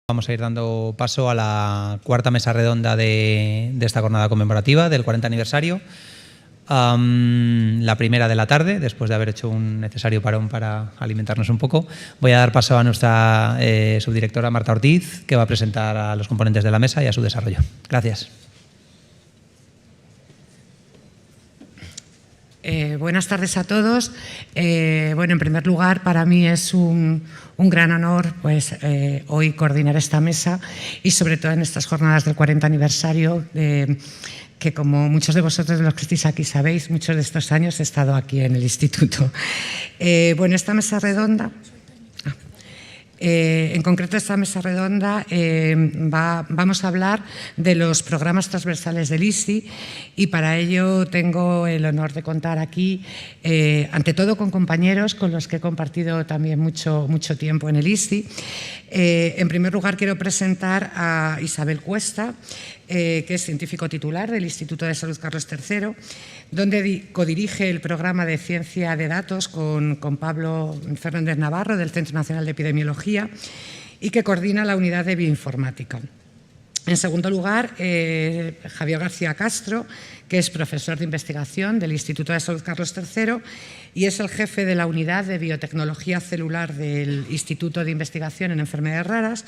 Vamos a ir dando paso a la cuarta mesa redonda de esta jornada conmemorativa del 40 aniversario. La primera de la tarde, después de haber hecho un necesario parón para alimentarnos un poco. Voy a dar paso a nuestra subdirectora Marta Ortiz, que va a presentar a los componentes de la mesa y a su desarrollo. Gracias. Buenas tardes a todos. Bueno, en primer lugar, para mí es un gran honor pues, hoy coordinar esta mesa y sobre todo en estas jornadas del 40 aniversario que como muchos de vosotros de los que estáis aquí sabéis, muchos de estos años he estado aquí en el instituto. Bueno, esta mesa redonda... en concreto, esta mesa redonda vamos a hablar de los programas transversales del ISTI y para ello tengo el honor de contar aquí, ante todo con compañeros con los que he compartido también mucho tiempo en el ISTI. En primer lugar, quiero presentar a Isabel Cuesta, que es científico titular del Instituto de Salud Carlos III, donde codirige el programa de ciencia de datos con Pablo Fernández Navarro del Centro Nacional de Epidemiología y que coordina la unidad de bioinformática. En segundo lugar, Javier García Castro, que es profesor de investigación del Instituto de Salud Carlos III y es el jefe de la unidad de biotecnología celular del Instituto de Investigación en Enfermedades Raras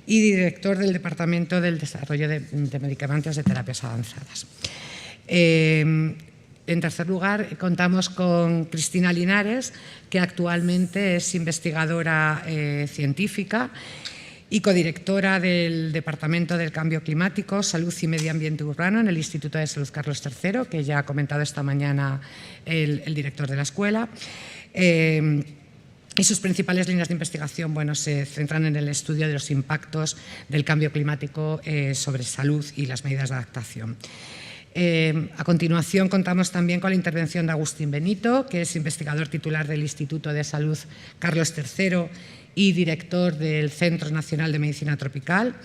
y director del Departamento del Desarrollo de Medicamentos de Terapias Avanzadas. En tercer lugar, contamos con Cristina Linares, que actualmente es investigadora científica y codirectora del Departamento del Cambio Climático, Salud y Medio Ambiente Urbano en el Instituto de Salud Carlos III, que ya ha comentado esta mañana el director de la escuela. Y sus principales líneas de investigación se centran en el estudio de los impactos del cambio climático sobre salud y las medidas de adaptación. A continuación, contamos también con la intervención de Agustín Benito, que es investigador titular del Instituto de Salud Carlos III y director del Centro Nacional de Medicina Tropical,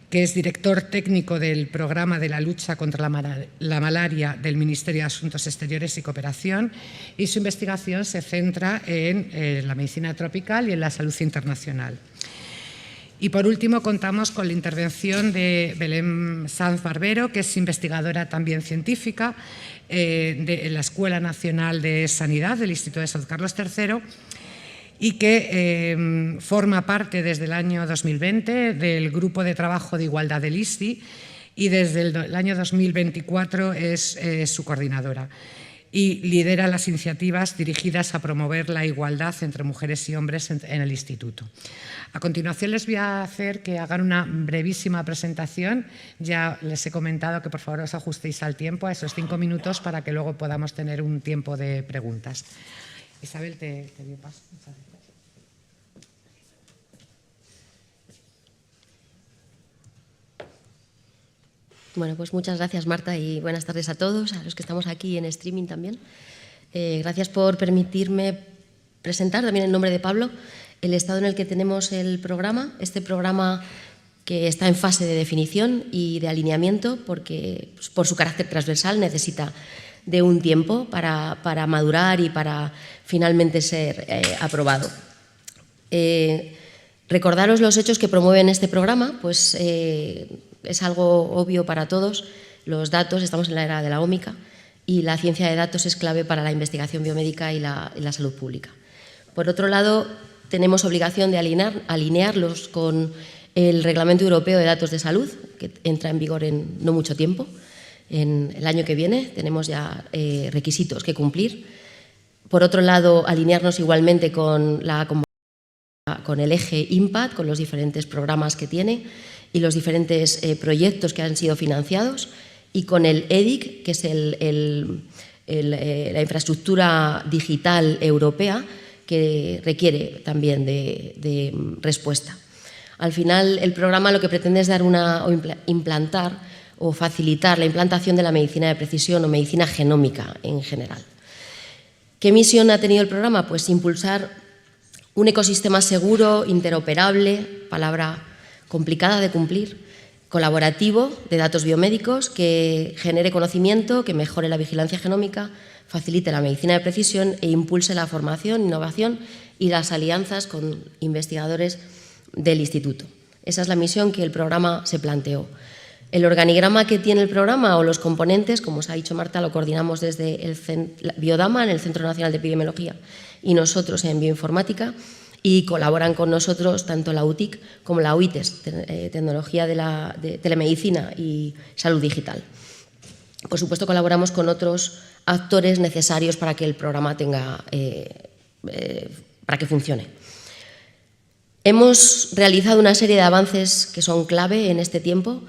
que es director técnico del Programa de la Lucha contra la Malaria del Ministerio de Asuntos Exteriores y Cooperación, y su investigación se centra en la medicina tropical y en la salud internacional. Y por último, contamos con la intervención de Belén Sanz Barbero, que es investigadora también científica de la Escuela Nacional de Sanidad del Instituto de Salud Carlos III y que forma parte desde el año 2020 del Grupo de Trabajo de Igualdad del ISTI y desde el año 2024 es su coordinadora y lidera las iniciativas dirigidas a promover la igualdad entre mujeres y hombres en el instituto. A continuación les voy a hacer que hagan una brevísima presentación. Ya les he comentado que por favor os ajustéis al tiempo, a esos 5 minutos, para que luego podamos tener un tiempo de preguntas. Isabel, te doy paso. Muchas gracias. Bueno, pues muchas gracias, Marta, y buenas tardes a todos, a los que estamos aquí en streaming también. Gracias por permitirme presentar, también en nombre de Pablo, el estado en el que tenemos el programa, este programa que está en fase de definición y de alineamiento, porque pues, por su carácter transversal necesita de un tiempo para madurar y para finalmente ser aprobado. Recordaros los hechos que promueven este programa, pues es algo obvio para todos. Los datos, estamos en la era de la ómica y la ciencia de datos es clave para la investigación biomédica y la salud pública. Por otro lado, tenemos obligación de alinearlos con el Reglamento Europeo de Datos de Salud, que entra en vigor en no mucho tiempo. En el año que viene tenemos ya requisitos que cumplir. Por otro lado, alinearnos igualmente con el eje IMPACT, con los diferentes programas que tiene y los diferentes proyectos que han sido financiados, y con el EDIC, que es la infraestructura digital europea, que requiere también de respuesta. Al final, el programa lo que pretende es dar implantar o facilitar la implantación de la medicina de precisión o medicina genómica en general. ¿Qué misión ha tenido el programa? Pues impulsar un ecosistema seguro, interoperable, palabra complicada de cumplir, colaborativo de datos biomédicos, que genere conocimiento, que mejore la vigilancia genómica, facilite la medicina de precisión e impulse la formación, innovación y las alianzas con investigadores del Instituto. Esa es la misión que el programa se planteó. El organigrama que tiene el programa o los componentes, como os ha dicho Marta, lo coordinamos desde el Biodama, en el Centro Nacional de Epidemiología, y nosotros en Bioinformática, y colaboran con nosotros tanto la UTIC como la UITES, Tecnología de Telemedicina y Salud Digital. Por supuesto, colaboramos con otros actores necesarios para que el programa para que funcione. Hemos realizado una serie de avances que son clave en este tiempo,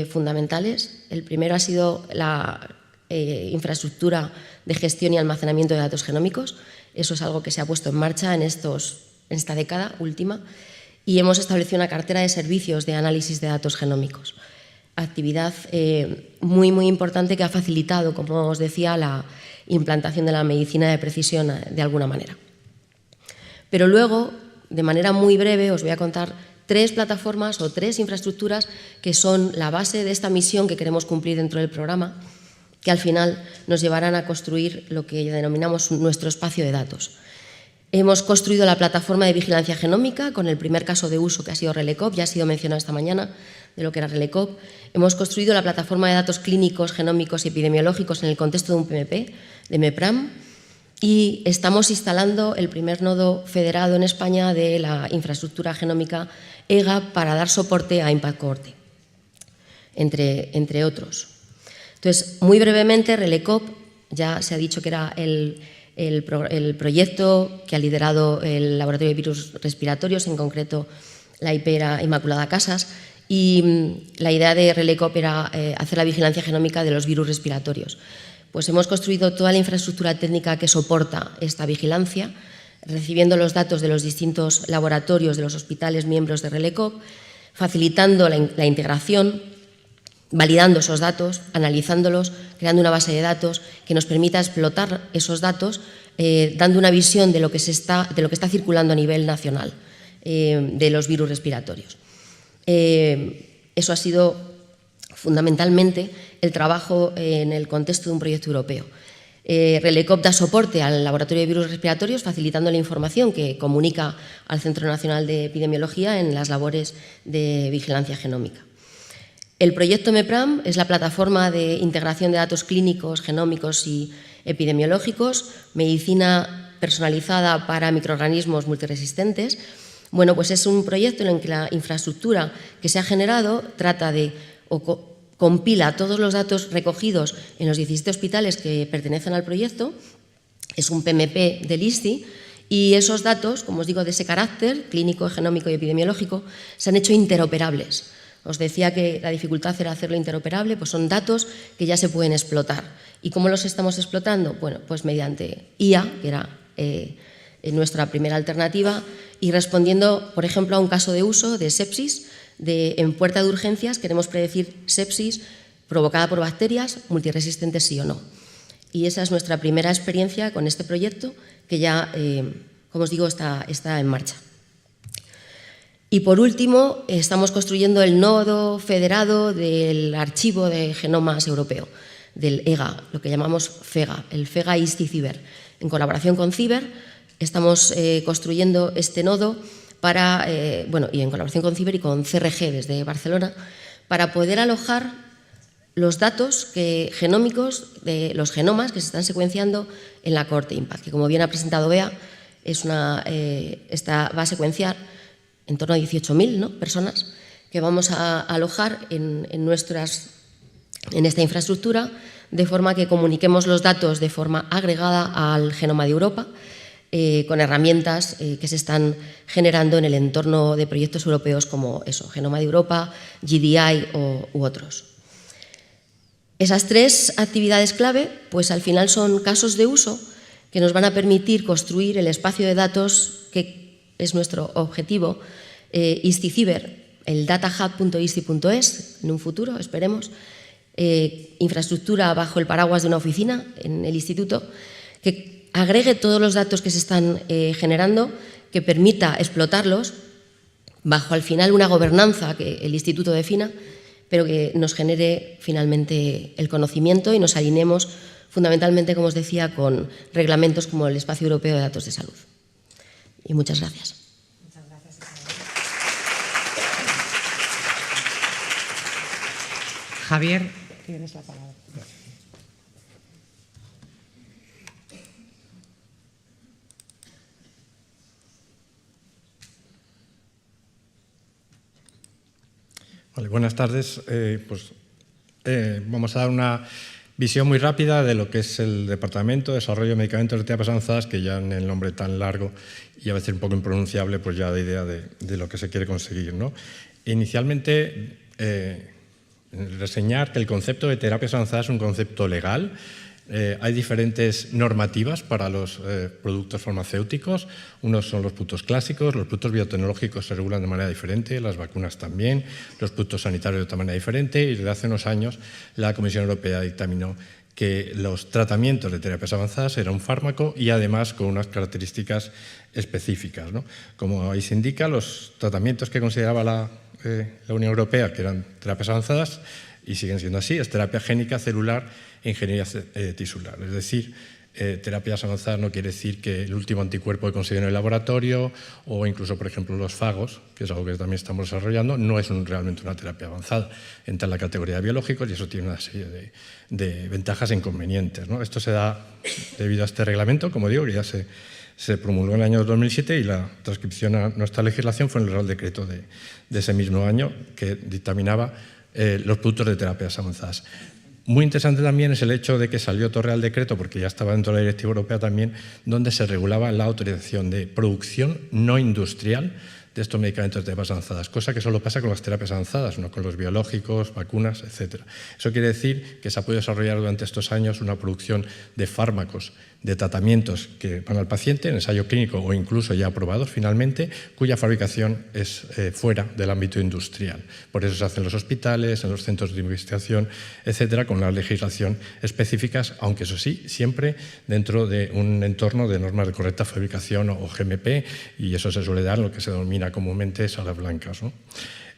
fundamentales. El primero ha sido la infraestructura de gestión y almacenamiento de datos genómicos. Eso es algo que se ha puesto en marcha en esta década última, y hemos establecido una cartera de servicios de análisis de datos genómicos. Actividad muy, muy importante que ha facilitado, como os decía, la implantación de la medicina de precisión de alguna manera. Pero luego, de manera muy breve, os voy a contar 3 plataformas o 3 infraestructuras que son la base de esta misión que queremos cumplir dentro del programa, que al final nos llevarán a construir lo que denominamos nuestro espacio de datos. Hemos construido la plataforma de vigilancia genómica con el primer caso de uso que ha sido RELECOP, ya ha sido mencionado esta mañana de lo que era RELECOP. Hemos construido la plataforma de datos clínicos, genómicos y epidemiológicos en el contexto de un PMP, de MEPRAM, y estamos instalando el primer nodo federado en España de la infraestructura genómica EGA para dar soporte a Impact Cohorte, entre otros. Entonces, muy brevemente, RELECOP, ya se ha dicho que era el proyecto que ha liderado el Laboratorio de Virus Respiratorios, en concreto la IP era Inmaculada Casas, y la idea de RELECOP era hacer la vigilancia genómica de los virus respiratorios. Pues hemos construido toda la infraestructura técnica que soporta esta vigilancia, recibiendo los datos de los distintos laboratorios de los hospitales miembros de RELECOP, facilitando la integración, validando esos datos, analizándolos, creando una base de datos que nos permita explotar esos datos, dando una visión de lo que está circulando a nivel nacional de los virus respiratorios. Eso ha sido fundamentalmente el trabajo en el contexto de un proyecto europeo. RELECOP da soporte al Laboratorio de Virus Respiratorios, facilitando la información que comunica al Centro Nacional de Epidemiología en las labores de vigilancia genómica. El proyecto MEPRAM es la plataforma de integración de datos clínicos, genómicos y epidemiológicos, medicina personalizada para microorganismos multiresistentes. Bueno, pues es un proyecto en el que la infraestructura que se ha generado trata de compila todos los datos recogidos en los 17 hospitales que pertenecen al proyecto, es un PMP del ISCI, y esos datos, como os digo, de ese carácter clínico, genómico y epidemiológico, se han hecho interoperables. Os decía que la dificultad era hacerlo interoperable, pues son datos que ya se pueden explotar. ¿Y cómo los estamos explotando? Bueno, pues mediante IA, que era nuestra primera alternativa, y respondiendo, por ejemplo, a un caso de uso de sepsis. En puerta de urgencias queremos predecir sepsis provocada por bacterias multiresistentes, sí o no. Y esa es nuestra primera experiencia con este proyecto, que ya, como os digo, está en marcha. Y por último, estamos construyendo el nodo federado del archivo de genomas europeo, del EGA, lo que llamamos FEGA, el FEGA ISTI Ciber. En colaboración con Ciber estamos construyendo este nodo y en colaboración con Ciber y con CRG desde Barcelona, para poder alojar los datos genómicos de los genomas que se están secuenciando en la cohorte Impact, que como bien ha presentado Bea, va a secuenciar en torno a 18.000 personas que vamos a alojar en esta infraestructura, de forma que comuniquemos los datos de forma agregada al genoma de Europa, con herramientas que se están generando en el entorno de proyectos europeos como Genoma de Europa, GDI u otros. Esas 3 actividades clave, pues al final son casos de uso que nos van a permitir construir el espacio de datos que es nuestro objetivo, ISTI Ciber, el datahub.isti.es, en un futuro, esperemos, infraestructura bajo el paraguas de una oficina en el instituto, que agregue todos los datos que se están generando, que permita explotarlos bajo al final una gobernanza que el instituto defina, pero que nos genere finalmente el conocimiento y nos alineemos fundamentalmente, como os decía, con reglamentos como el Espacio Europeo de Datos de Salud. Y muchas gracias. Muchas gracias, Javier, tienes la palabra. Vale, buenas tardes. Vamos a dar una visión muy rápida de lo que es el Departamento de Desarrollo de Medicamentos de Terapias Avanzadas, que ya en el nombre tan largo y a veces un poco impronunciable, pues ya da idea de lo que se quiere conseguir, ¿no? Inicialmente, reseñar que el concepto de terapias avanzadas es un concepto legal. Hay diferentes normativas para los productos farmacéuticos. Unos son los productos clásicos, los productos biotecnológicos se regulan de manera diferente, las vacunas también, los productos sanitarios de otra manera diferente, y desde hace unos años la Comisión Europea dictaminó que los tratamientos de terapias avanzadas eran un fármaco y además con unas características específicas, ¿no? Como ahí se indica, los tratamientos que consideraba la Unión Europea que eran terapias avanzadas, y siguen siendo así, es terapia génica, celular e ingeniería tisular. Es decir, terapias avanzadas no quiere decir que el último anticuerpo que consiguió en el laboratorio o incluso, por ejemplo, los fagos, que es algo que también estamos desarrollando, no es realmente una terapia avanzada. Entra en la categoría de biológicos y eso tiene una serie de ventajas e inconvenientes, ¿no? Esto se da debido a este reglamento, como digo, que ya se promulgó en el año 2007 y la transcripción a nuestra legislación fue en el Real Decreto de ese mismo año que dictaminaba los productos de terapias avanzadas. Muy interesante también es el hecho de que salió otro Real Decreto, porque ya estaba dentro de la Directiva Europea también, donde se regulaba la autorización de producción no industrial de estos medicamentos de terapias avanzadas, cosa que solo pasa con las terapias avanzadas, no con los biológicos, vacunas, etc. Eso quiere decir que se ha podido desarrollar durante estos años una producción de fármacos, de tratamientos que van al paciente en ensayo clínico o incluso ya aprobados finalmente, cuya fabricación es fuera del ámbito industrial. Por eso se hacen en los hospitales, en los centros de investigación, etcétera, con la legislación específicas, aunque eso sí, siempre dentro de un entorno de normas de correcta fabricación o GMP, y eso se suele dar en lo que se denomina comúnmente salas blancas, ¿no?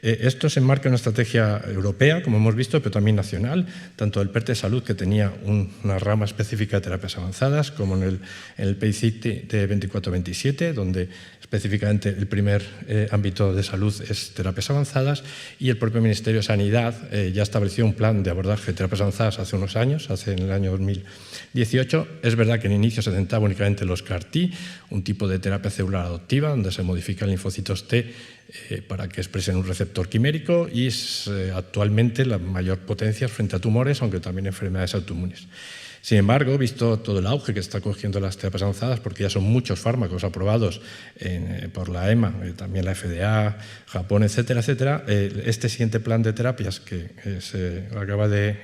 Esto se enmarca en una estrategia europea, como hemos visto, pero también nacional, tanto del PERTE Salud, que tenía una rama específica de terapias avanzadas, como en el PEICIT de 24-27, donde específicamente el primer ámbito de salud es terapias avanzadas, y el propio Ministerio de Sanidad ya estableció un plan de abordaje de terapias avanzadas hace unos años, en el año 2018. Es verdad que en inicio se centraba únicamente en los CAR-T, un tipo de terapia celular adoptiva, donde se modifican linfocitos T para que expresen un receptor quimérico, y es actualmente la mayor potencia frente a tumores, aunque también enfermedades autoinmunes. Sin embargo, visto todo el auge que está cogiendo las terapias avanzadas, porque ya son muchos fármacos aprobados por la EMA, también la FDA, Japón, etcétera, etcétera, este siguiente plan de terapias que se acaba de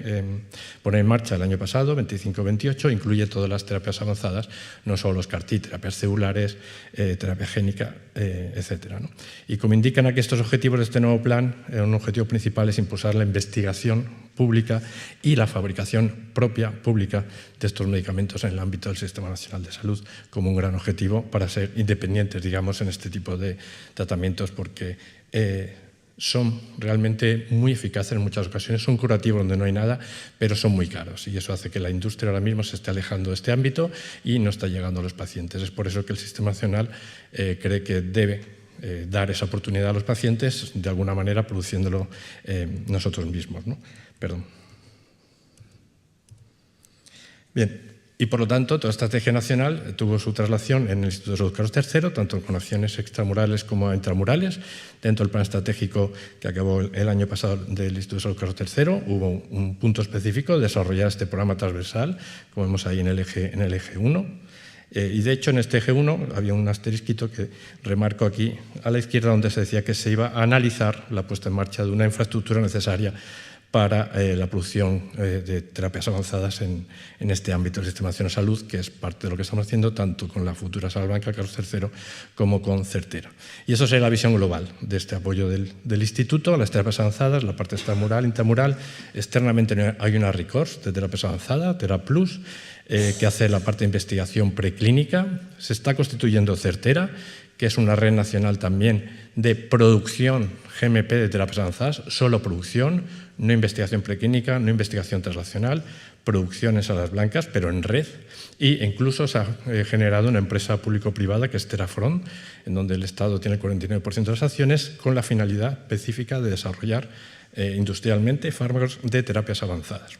poner en marcha el año pasado, 25-28, incluye todas las terapias avanzadas, no solo los CAR-T, terapias celulares, terapia génica, etcétera, ¿no? Y como indican aquí estos objetivos de este nuevo plan, un objetivo principal es impulsar la investigación pública y la fabricación propia pública de estos medicamentos en el ámbito del Sistema Nacional de Salud, como un gran objetivo para ser independientes, digamos, en este tipo de tratamientos, porque son realmente muy eficaces en muchas ocasiones, son curativos donde no hay nada, pero son muy caros, y eso hace que la industria ahora mismo se esté alejando de este ámbito y no está llegando a los pacientes. Es por eso que el Sistema Nacional cree que debe dar esa oportunidad a los pacientes, de alguna manera produciéndolo nosotros mismos, ¿no? Perdón. Bien, y por lo tanto, toda estrategia nacional tuvo su traslación en el Instituto de Salud Carlos III, tanto con acciones extramurales como intramurales. Dentro del plan estratégico que acabó el año pasado del Instituto de Salud Carlos III, hubo un punto específico de desarrollar este programa transversal, como vemos ahí en el eje 1. Y de hecho en este eje 1 había un asterisquito que remarco aquí a la izquierda, donde se decía que se iba a analizar la puesta en marcha de una infraestructura necesaria para la producción de terapias avanzadas en este ámbito del Sistema Nacional de Salud, que es parte de lo que estamos haciendo tanto con la futura Sala Blanca Carlos III como con Certera. Y eso sería la visión global de este apoyo del Instituto a las terapias avanzadas, la parte extramural, intramural. Externamente hay una RICORS de terapias avanzadas, TeraPlus, que hace la parte de investigación preclínica. Se está constituyendo Certera, que es una red nacional también de producción GMP de terapias avanzadas, solo producción, no investigación preclínica, no investigación translacional, producción en salas blancas, pero en red. Y incluso se ha generado una empresa público-privada que es Terafront, en donde el Estado tiene el 49% de las acciones, con la finalidad específica de desarrollar industrialmente fármacos de terapias avanzadas.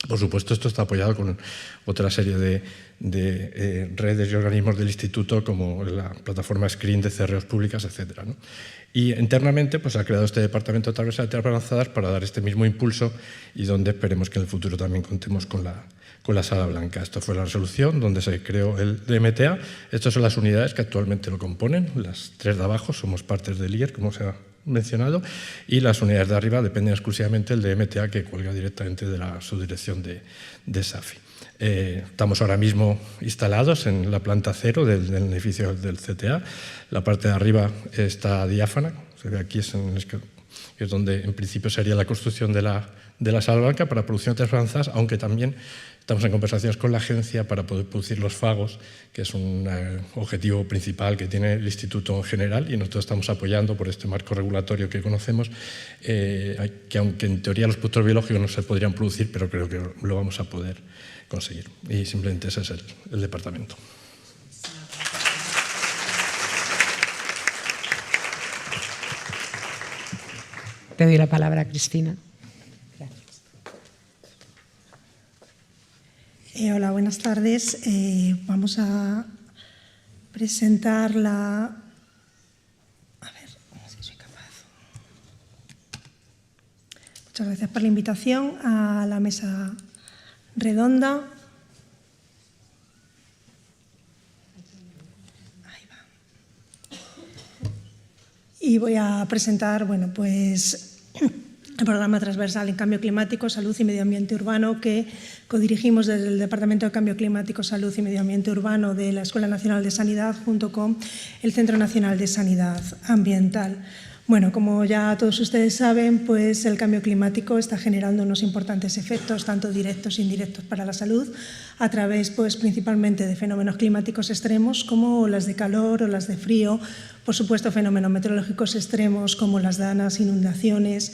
Por supuesto, esto está apoyado con otra serie de redes y organismos del Instituto, como la plataforma Screen de CROs públicas, etc. ¿no? Y internamente pues, se ha creado este Departamento de Transversal de Terapias Avanzadas para dar este mismo impulso y donde esperemos que en el futuro también contemos con la Sala Blanca. Esto fue la resolución donde se creó el DMTA. Estas son las unidades que actualmente lo componen. Las 3 de abajo somos partes del IER, como se ha mencionado, y las unidades de arriba dependen exclusivamente del DMTA, que cuelga directamente de la subdirección de SAFI. Estamos ahora mismo instalados en la planta 0 del edificio del CTA. La parte de arriba está diáfana, se ve aquí, es donde en principio sería la construcción de la Sala Blanca para producción de terapias avanzadas, aunque también estamos en conversaciones con la agencia para poder producir los fagos, que es un objetivo principal que tiene el Instituto en general, y nosotros estamos apoyando por este marco regulatorio que conocemos, que aunque en teoría los productos biológicos no se podrían producir, pero creo que lo vamos a poder conseguir. Y simplemente ese es el departamento. Te doy la palabra a Cristina. Hola, buenas tardes. Vamos a presentar la... A ver, si soy capaz. Muchas gracias por la invitación a la mesa redonda. Ahí va. Y voy a presentar, bueno, pues el programa transversal en cambio climático, salud y medio ambiente urbano que codirigimos desde el Departamento de Cambio Climático, Salud y Medio Ambiente Urbano de la Escuela Nacional de Sanidad junto con el Centro Nacional de Sanidad Ambiental. Bueno, como ya todos ustedes saben, pues el cambio climático está generando unos importantes efectos, tanto directos e indirectos para la salud, a través pues, principalmente de fenómenos climáticos extremos como olas de calor, olas de frío, por supuesto fenómenos meteorológicos extremos como las danas, inundaciones,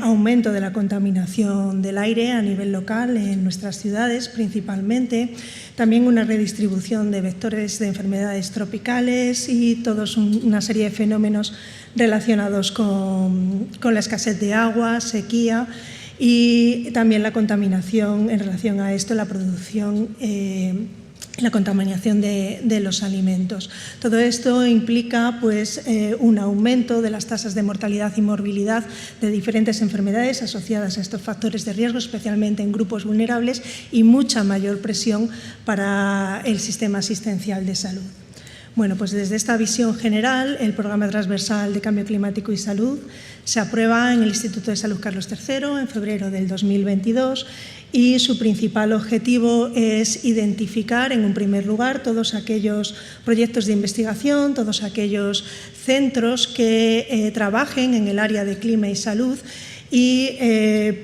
aumento de la contaminación del aire a nivel local en nuestras ciudades principalmente, también una redistribución de vectores de enfermedades tropicales y toda una serie de fenómenos relacionados con la escasez de agua, sequía y también la contaminación en relación a esto, la producción la contaminación de los alimentos. Todo esto implica pues, un aumento de las tasas de mortalidad y morbilidad de diferentes enfermedades asociadas a estos factores de riesgo, especialmente en grupos vulnerables, y mucha mayor presión para el sistema asistencial de salud. Bueno, pues desde esta visión general, el Programa Transversal de Cambio Climático y Salud se aprueba en el Instituto de Salud Carlos III en febrero del 2022 y su principal objetivo es identificar, en un primer lugar, todos aquellos proyectos de investigación, todos aquellos centros que trabajen en el área de clima y salud y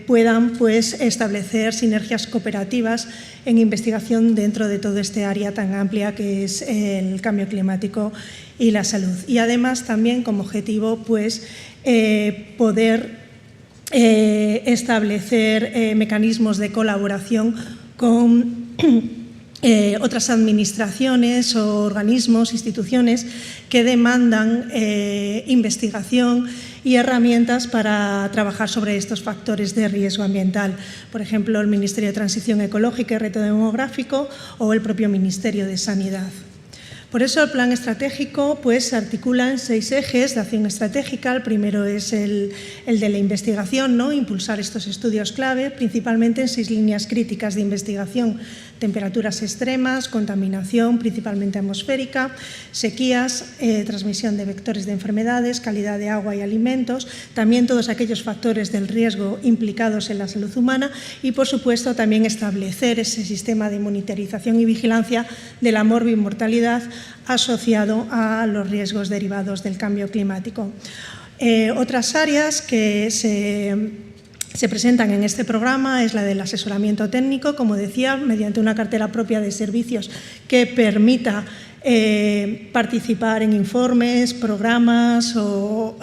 puedan pues, establecer sinergias cooperativas en investigación dentro de todo este área tan amplia que es el cambio climático y la salud. Y además también como objetivo pues, poder establecer mecanismos de colaboración con otras administraciones o organismos, instituciones que demandan investigación y herramientas para trabajar sobre estos factores de riesgo ambiental. Por ejemplo, el Ministerio de Transición Ecológica y Reto Demográfico o el propio Ministerio de Sanidad. Por eso el plan estratégico pues, se articula en 6 ejes de acción estratégica. El primero es el de la investigación, ¿no? Impulsar estos estudios clave, principalmente en 6 líneas críticas de investigación: temperaturas extremas, contaminación, principalmente atmosférica, sequías, transmisión de vectores de enfermedades, calidad de agua y alimentos, también todos aquellos factores del riesgo implicados en la salud humana y, por supuesto, también establecer ese sistema de monitorización y vigilancia de la morbimortalidad asociado a los riesgos derivados del cambio climático. Otras áreas que se presentan en este programa es la del asesoramiento técnico, como decía, mediante una cartera propia de servicios que permita participar en informes, programas o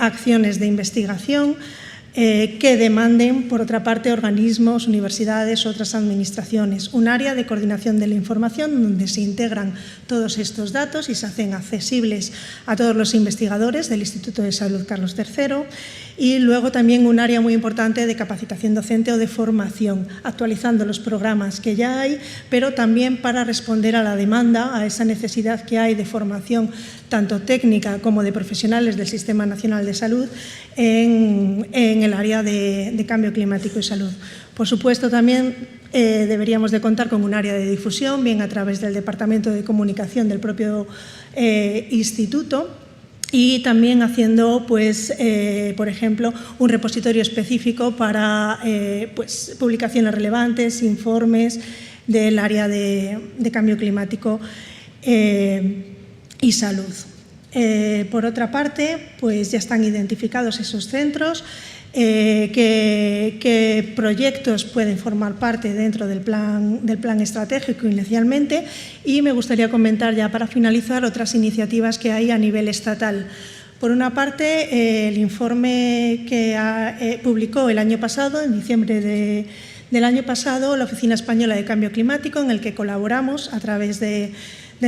acciones de investigación que demanden, por otra parte, organismos, universidades, otras administraciones. Un área de coordinación de la información donde se integran todos estos datos y se hacen accesibles a todos los investigadores del Instituto de Salud Carlos III. Y luego también un área muy importante de capacitación docente o de formación, actualizando los programas que ya hay, pero también para responder a la demanda, a esa necesidad que hay de formación tanto técnica como de profesionales del Sistema Nacional de Salud en el área de cambio climático y salud. Por supuesto, también deberíamos de contar con un área de difusión, bien a través del Departamento de Comunicación del propio instituto, y también haciendo, pues, por ejemplo, un repositorio específico para publicaciones relevantes, informes del área de cambio climático y salud. Por otra parte, pues ya están identificados esos centros, qué proyectos pueden formar parte dentro del plan estratégico inicialmente, y me gustaría comentar ya para finalizar otras iniciativas que hay a nivel estatal. Por una parte, el informe que publicó el año pasado, en diciembre del año pasado, la Oficina Española de Cambio Climático, en el que colaboramos a través de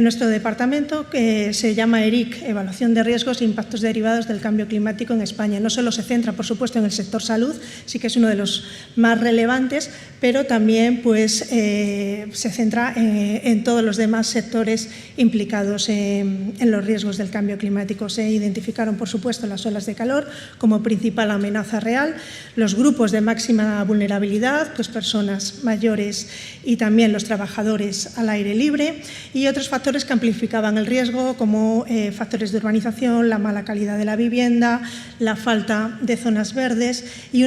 nuestro departamento, que se llama ERIC, Evaluación de Riesgos e Impactos Derivados del Cambio Climático en España. No solo se centra, por supuesto, en el sector salud, sí que es uno de los más relevantes, pero también pues, se centra en todos los demás sectores implicados en los riesgos del cambio climático. Se identificaron, por supuesto, las olas de calor como principal amenaza real, los grupos de máxima vulnerabilidad, pues personas mayores y también los trabajadores al aire libre, y otros factores que amplificaban el riesgo, como factores de urbanización, la mala calidad de la vivienda, la falta de zonas verdes y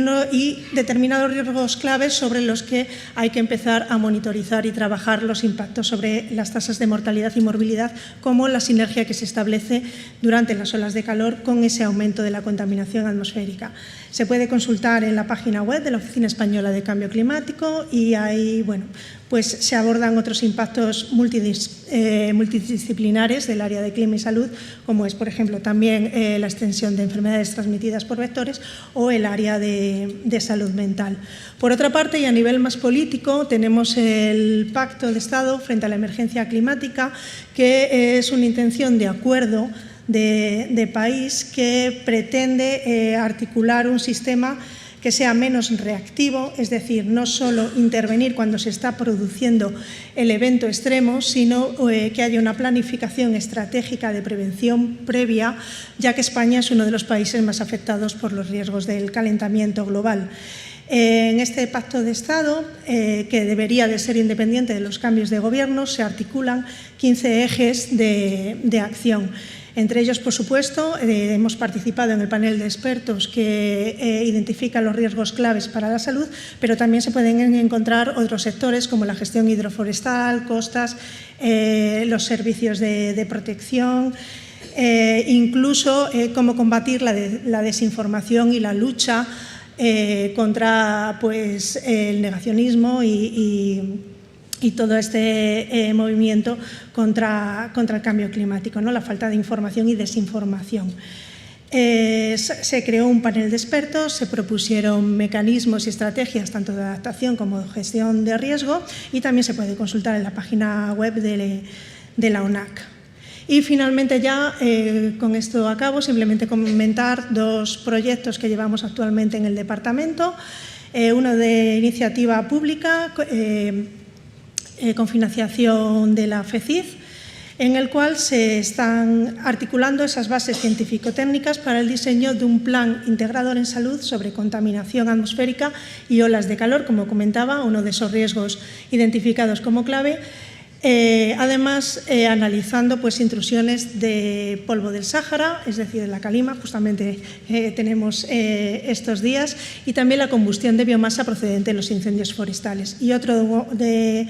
determinados riesgos claves sobre los que hay que empezar a monitorizar y trabajar los impactos sobre las tasas de mortalidad y morbilidad, como la sinergia que se establece durante las olas de calor con ese aumento de la contaminación atmosférica. Se puede consultar en la página web de la Oficina Española de Cambio Climático, y ahí, bueno, pues se abordan otros impactos multidisciplinares del área de clima y salud, como es, por ejemplo, también la extensión de enfermedades transmitidas por vectores o el área de salud mental. Por otra parte, y a nivel más político, tenemos el Pacto de Estado frente a la emergencia climática, que es una intención de acuerdo de país que pretende articular un sistema que sea menos reactivo, es decir, no solo intervenir cuando se está produciendo el evento extremo, sino que haya una planificación estratégica de prevención previa, ya que España es uno de los países más afectados por los riesgos del calentamiento global. En este Pacto de Estado, que debería de ser independiente de los cambios de gobierno, se articulan 15 ejes de acción. Entre ellos, por supuesto, hemos participado en el panel de expertos que identifica los riesgos claves para la salud, pero también se pueden encontrar otros sectores como la gestión hidroforestal, costas, los servicios de protección, incluso cómo combatir la desinformación y la lucha contra pues, el negacionismo y todo este movimiento contra el cambio climático, ¿no? La falta de información y desinformación. Se creó un panel de expertos, se propusieron mecanismos y estrategias tanto de adaptación como de gestión de riesgo, y también se puede consultar en la página web de la ONAC. Y finalmente ya, con esto acabo, simplemente comentar dos proyectos que llevamos actualmente en el departamento. Uno de iniciativa pública, con financiación de la FECID, en el cual se están articulando esas bases científico-técnicas para el diseño de un plan integrador en salud sobre contaminación atmosférica y olas de calor, como comentaba, uno de esos riesgos identificados como clave. Además, analizando pues, intrusiones de polvo del Sáhara, es decir, de la calima, justamente tenemos estos días, y también la combustión de biomasa procedente de los incendios forestales. Y otro de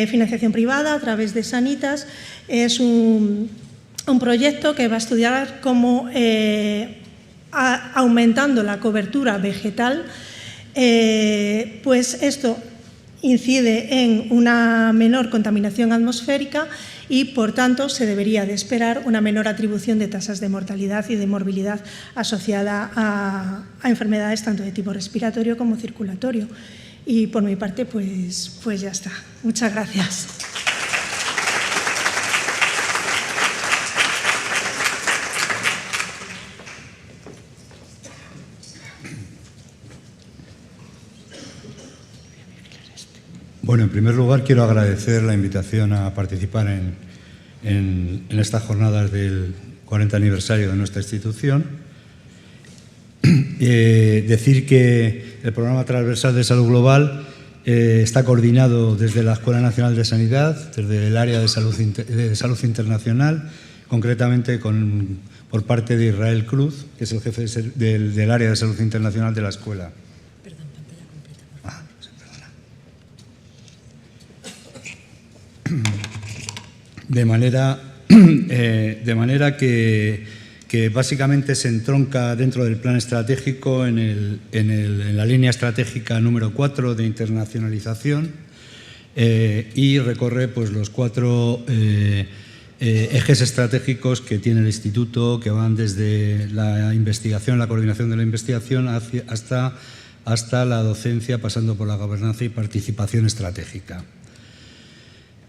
financiación privada a través de Sanitas es un proyecto que va a estudiar cómo, aumentando la cobertura vegetal, pues esto incide en una menor contaminación atmosférica y, por tanto, se debería de esperar una menor atribución de tasas de mortalidad y de morbilidad asociada a enfermedades tanto de tipo respiratorio como circulatorio. Y, por mi parte, pues ya está. Muchas gracias. Bueno, en primer lugar quiero agradecer la invitación a participar en estas jornadas del 40 aniversario de nuestra institución. Decir que el Programa Transversal de Salud Global está coordinado desde la Escuela Nacional de Sanidad, desde el área de salud internacional, concretamente por parte de Israel Cruz, que es el jefe del área de salud internacional de la escuela. De manera que básicamente se entronca dentro del plan estratégico en la línea estratégica número 4 de internacionalización y recorre pues, los 4 ejes estratégicos que tiene el Instituto, que van desde la investigación, la coordinación de la investigación hasta la docencia, pasando por la gobernanza y participación estratégica.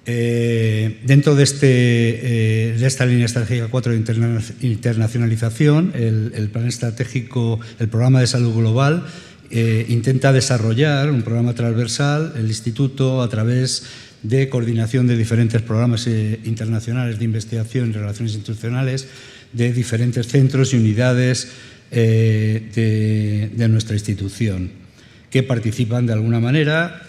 Dentro de esta línea estratégica 4 de internacionalización, el plan estratégico, el programa de salud global, intenta desarrollar un programa transversal, el Instituto, a través de coordinación de diferentes programas internacionales de investigación y relaciones institucionales de diferentes centros y unidades de nuestra institución, que participan de alguna manera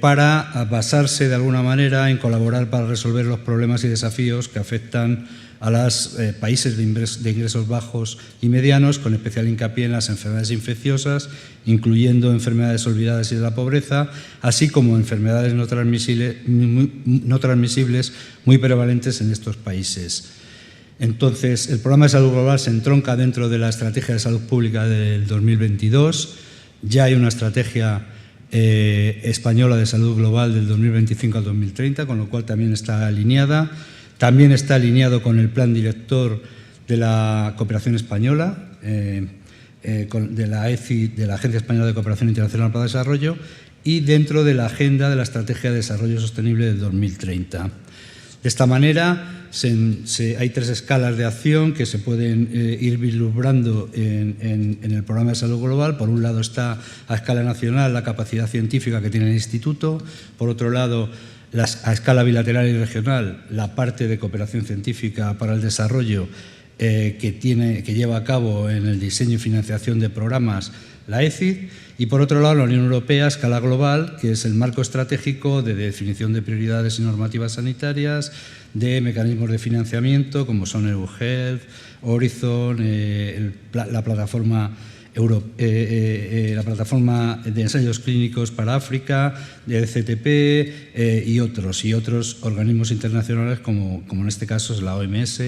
para basarse de alguna manera en colaborar para resolver los problemas y desafíos que afectan a los países de ingresos bajos y medianos, con especial hincapié en las enfermedades infecciosas, incluyendo enfermedades olvidadas y de la pobreza, así como enfermedades no transmisibles muy prevalentes en estos países. Entonces, el programa de salud global se entronca dentro de la estrategia de salud pública del 2022. Ya hay una estrategia española de salud global del 2025 al 2030, con lo cual también está alineada. También está alineado con el plan director de la cooperación española, de la ECI, de la Agencia Española de Cooperación Internacional para el Desarrollo, y dentro de la agenda de la Estrategia de Desarrollo Sostenible del 2030. De esta manera, hay 3 escalas de acción que se pueden ir vislumbrando en el programa de salud global. Por un lado está a escala nacional la capacidad científica que tiene el Instituto. Por otro lado, a escala bilateral y regional, la parte de cooperación científica para el desarrollo que lleva a cabo en el diseño y financiación de programas la ECID. Y por otro lado, la Unión Europea a escala global, que es el marco estratégico de definición de prioridades y normativas sanitarias, de mecanismos de financiamiento como son EUHealth, Horizon, la plataforma de ensayos clínicos para África, de CTP y otros organismos internacionales como en este caso es la OMS,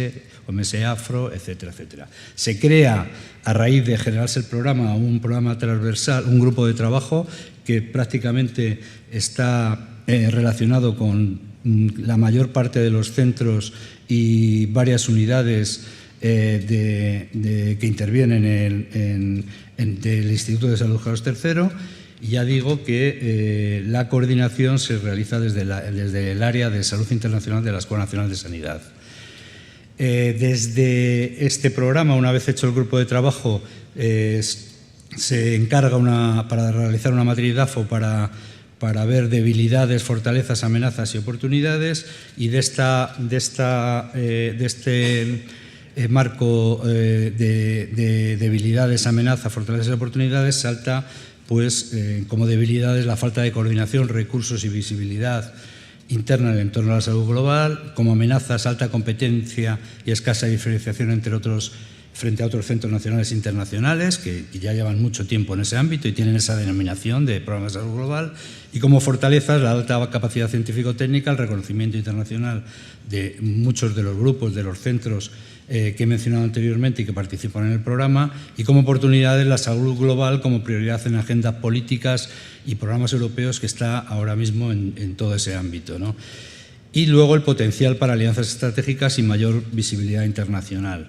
Afro, etcétera, etcétera. Se crea, a raíz de generarse el programa, un programa transversal, un grupo de trabajo que prácticamente está relacionado con la mayor parte de los centros y varias unidades que intervienen del Instituto de Salud Carlos III, y ya digo que la coordinación se realiza desde el área de salud internacional de la Escuela Nacional de Sanidad. Desde este programa, una vez hecho el grupo de trabajo, se encarga para realizar una matriz DAFO para ver debilidades, fortalezas, amenazas y oportunidades, y de este marco de debilidades, amenazas, fortalezas y oportunidades salta como debilidades la falta de coordinación, recursos y visibilidad interna en el entorno de la salud global. Como amenazas, alta competencia y escasa diferenciación entre otros frente a otros centros nacionales e internacionales que ya llevan mucho tiempo en ese ámbito y tienen esa denominación de Programa de Salud Global, y como fortalezas la alta capacidad científico-técnica, el reconocimiento internacional de muchos de los grupos, de los centros que he mencionado anteriormente y que participan en el programa, y como oportunidades la salud global como prioridad en agendas políticas y programas europeos que está ahora mismo en todo ese ámbito, ¿no? Y luego el potencial para alianzas estratégicas y mayor visibilidad internacional.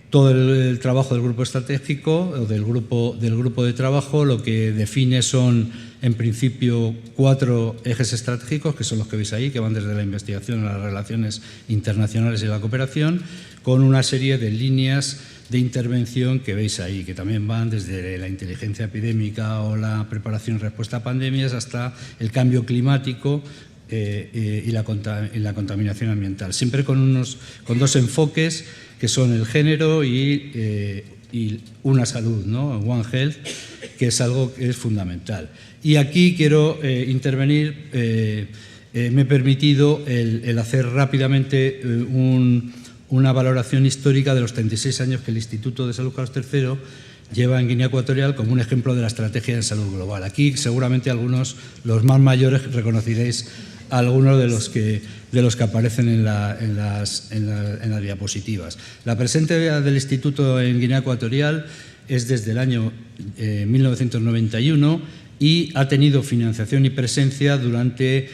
Todo el trabajo del grupo estratégico o del grupo de trabajo lo que define son, en principio, 4 ejes estratégicos, que son los que veis ahí, que van desde la investigación a las relaciones internacionales y la cooperación, con una serie de líneas de intervención que veis ahí, que también van desde la inteligencia epidémica o la preparación y respuesta a pandemias hasta el cambio climático y la contaminación ambiental. Siempre con 2 enfoques, que son el género y una salud, ¿no? One Health, que es algo que es fundamental. Y aquí quiero intervenir, me he permitido el hacer rápidamente una valoración histórica de los 36 años que el Instituto de Salud Carlos III lleva en Guinea Ecuatorial como un ejemplo de la estrategia de salud global. Aquí seguramente algunos, los más mayores, reconoceréis algunos de los que aparecen en las diapositivas. La presencia del Instituto en Guinea Ecuatorial es desde el año 1991 y ha tenido financiación y presencia durante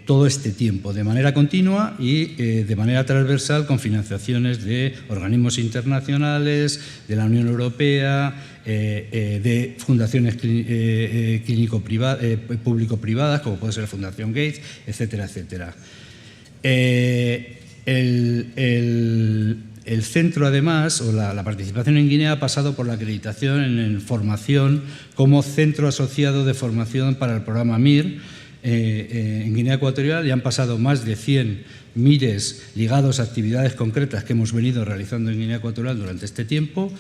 todo este tiempo, de manera continua y de manera transversal, con financiaciones de organismos internacionales, de la Unión Europea, de fundaciones público-privadas, como puede ser la Fundación Gates, etcétera, etcétera. El centro, además, o la participación en Guinea ha pasado por la acreditación en formación como centro asociado de formación para el programa MIR en Guinea Ecuatorial, y han pasado más de 100 MIRes ligados a actividades concretas que hemos venido realizando en Guinea Ecuatorial durante este tiempo.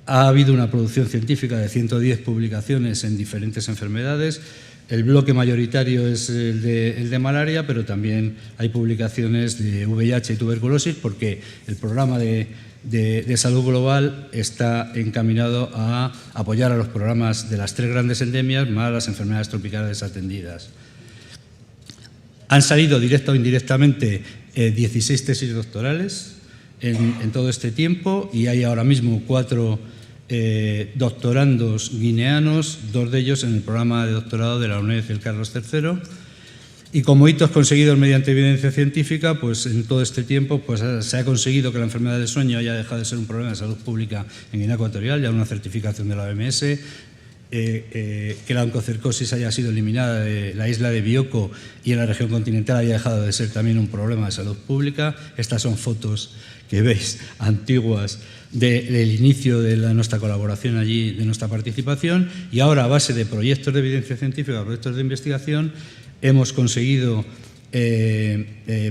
Ha habido una producción científica de 110 publicaciones en diferentes enfermedades. El bloque mayoritario es el de malaria, pero también hay publicaciones de VIH y tuberculosis, porque el programa de salud global está encaminado a apoyar a los programas de las 3 grandes endemias más las enfermedades tropicales desatendidas. Han salido directa o indirectamente 16 tesis doctorales en todo este tiempo, y hay ahora mismo 4 doctorandos guineanos, 2 de ellos en el programa de doctorado de la Universidad Carlos III. Y como hitos conseguidos mediante evidencia científica, pues en todo este tiempo pues se ha conseguido que la enfermedad del sueño haya dejado de ser un problema de salud pública en Guinea Ecuatorial, ya una certificación de la OMS, que la oncocercosis haya sido eliminada de la isla de Bioko y en la región continental haya dejado de ser también un problema de salud pública. Estas son fotos que veis antiguas del inicio de nuestra colaboración allí, de nuestra participación, y ahora, a base de proyectos de evidencia científica, proyectos de investigación, hemos conseguido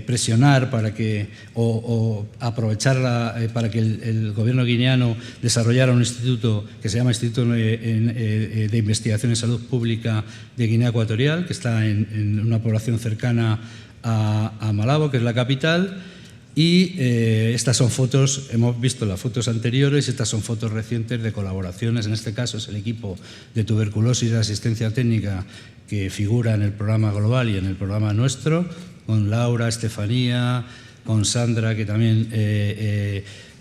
presionar para que, o aprovechar para que el gobierno guineano desarrollara un instituto que se llama Instituto de Investigación en Salud Pública de Guinea Ecuatorial, que está en una población cercana a Malabo, que es la capital. Y estas son fotos, hemos visto las fotos anteriores, estas son fotos recientes de colaboraciones. En este caso es el equipo de tuberculosis y asistencia técnica que figura en el programa global y en el programa nuestro, con Laura, Estefanía, con Sandra, que también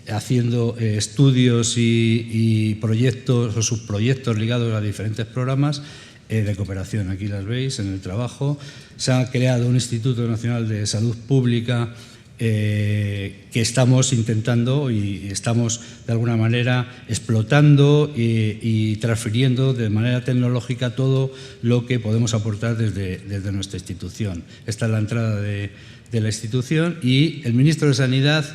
haciendo estudios y proyectos o subproyectos ligados a diferentes programas de cooperación. Aquí las veis en el trabajo. Se ha creado un Instituto Nacional de Salud Pública que estamos intentando y estamos de alguna manera explotando y transfiriendo de manera tecnológica todo lo que podemos aportar desde nuestra institución. Esta es la entrada de la institución, y el ministro de Sanidad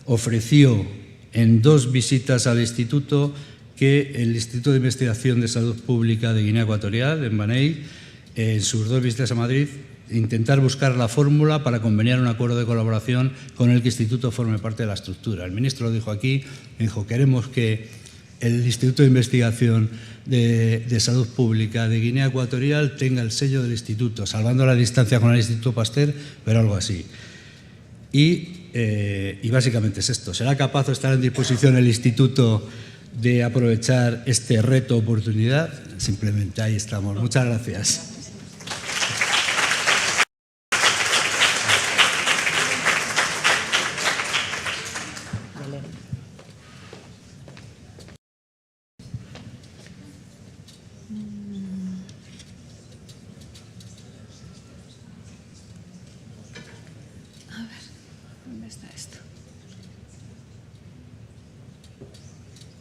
ofreció en 2 visitas al instituto que el Instituto de Investigación de Salud Pública de Guinea Ecuatorial, en Banei, en sus 2 visitas a Madrid, intentar buscar la fórmula para conveniar un acuerdo de colaboración con el que el instituto forme parte de la estructura. El ministro lo dijo aquí, me dijo: queremos que el Instituto de Investigación de Salud Pública de Guinea Ecuatorial tenga el sello del instituto, salvando la distancia con el Instituto Pasteur, pero algo así. Y y básicamente es esto. ¿Será capaz o estará en disposición el Instituto de aprovechar este reto oportunidad? Simplemente ahí estamos. Muchas gracias.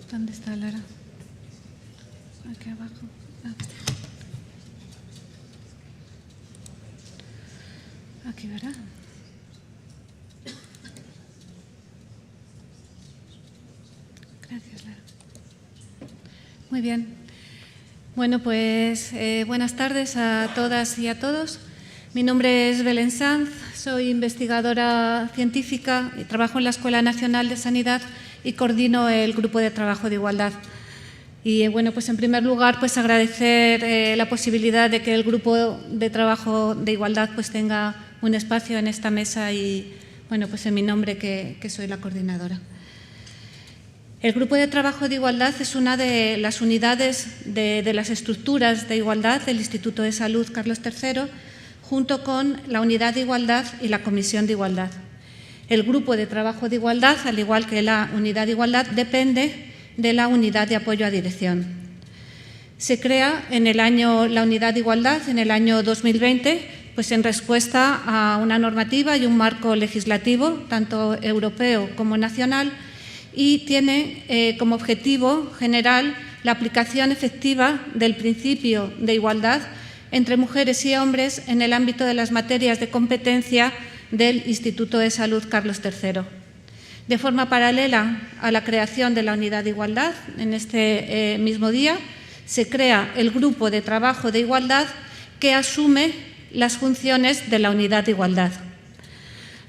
¿Dónde está Lara? Aquí abajo. Aquí, ¿verdad? Gracias, Lara. Muy bien. Bueno, pues buenas tardes a todas y a todos. Mi nombre es Belén Sanz, soy investigadora científica y trabajo en la Escuela Nacional de Sanidad y coordino el Grupo de Trabajo de Igualdad. Y bueno, pues en primer lugar, pues agradecer la posibilidad de que el Grupo de Trabajo de Igualdad pues tenga un espacio en esta mesa y bueno, pues en mi nombre que soy la coordinadora. El Grupo de Trabajo de Igualdad es una de las unidades de las estructuras de igualdad del Instituto de Salud Carlos III, junto con la Unidad de Igualdad y la Comisión de Igualdad. El Grupo de Trabajo de Igualdad, al igual que la Unidad de Igualdad, depende de la Unidad de Apoyo a Dirección. Se crea la Unidad de Igualdad en el año 2020, pues en respuesta a una normativa y un marco legislativo, tanto europeo como nacional, y tiene como objetivo general la aplicación efectiva del principio de igualdad entre mujeres y hombres en el ámbito de las materias de competencia del Instituto de Salud Carlos III. De forma paralela a la creación de la Unidad de Igualdad, en este mismo día, se crea el Grupo de Trabajo de Igualdad que asume las funciones de la Unidad de Igualdad.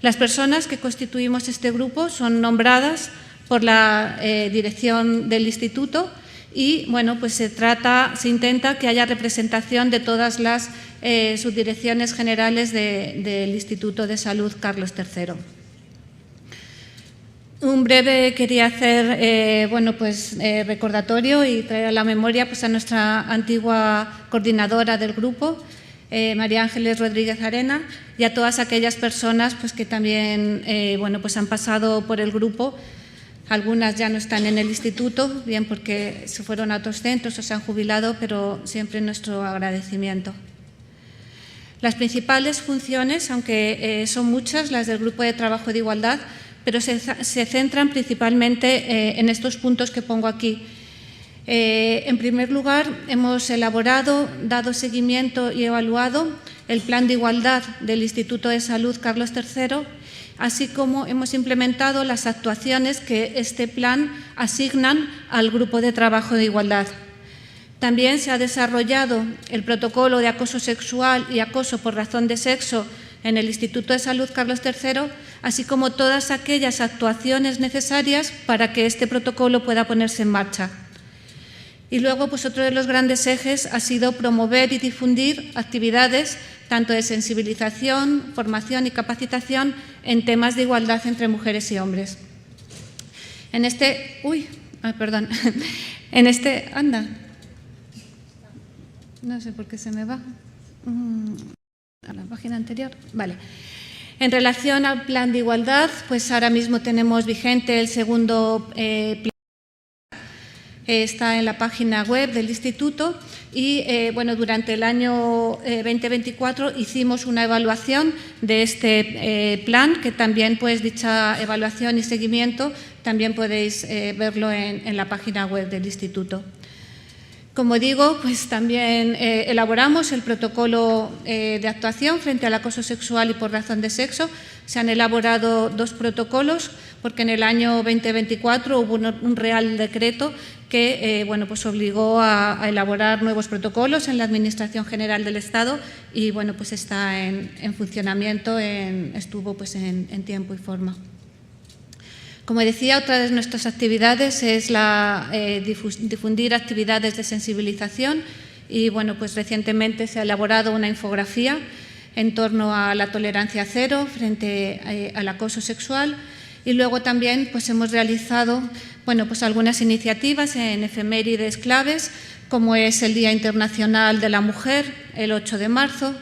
Las personas que constituimos este grupo son nombradas por la dirección del Instituto y bueno, pues se intenta que haya representación de todas las subdirecciones generales del Instituto de Salud Carlos III. Un breve quería hacer recordatorio y traer a la memoria pues, a nuestra antigua coordinadora del grupo, María Ángeles Rodríguez Arena, y a todas aquellas personas pues, que también han pasado por el grupo. Algunas ya no están en el instituto, bien porque se fueron a otros centros o se han jubilado, pero siempre nuestro agradecimiento. Las principales funciones, aunque son muchas las del Grupo de Trabajo de Igualdad, pero se centran principalmente en estos puntos que pongo aquí. En primer lugar, hemos elaborado, dado seguimiento y evaluado el Plan de Igualdad del Instituto de Salud Carlos III, así como hemos implementado las actuaciones que este plan asignan al Grupo de Trabajo de Igualdad. También se ha desarrollado el protocolo de acoso sexual y acoso por razón de sexo en el Instituto de Salud Carlos III, así como todas aquellas actuaciones necesarias para que este protocolo pueda ponerse en marcha. Y luego, pues otro de los grandes ejes ha sido promover y difundir actividades tanto de sensibilización, formación y capacitación en temas de igualdad entre mujeres y hombres. No sé por qué se me va. A la página anterior. Vale. En relación al plan de igualdad, pues ahora mismo tenemos vigente el segundo plan. Está en la página web del Instituto y durante el año 2024 hicimos una evaluación de este plan, que también pues dicha evaluación y seguimiento también podéis verlo en la página web del Instituto. Como digo, pues también elaboramos el protocolo de actuación frente al acoso sexual y por razón de sexo. Se han elaborado 2 protocolos porque en el año 2024 hubo un Real Decreto que obligó a elaborar nuevos protocolos en la Administración General del Estado y pues está en funcionamiento, estuvo pues en tiempo y forma. Como decía, otra de nuestras actividades es difundir actividades de sensibilización y recientemente se ha elaborado una infografía en torno a la tolerancia cero frente al acoso sexual. Y luego también pues, hemos realizado pues algunas iniciativas en efemérides claves, como es el Día Internacional de la Mujer, el 8 de marzo.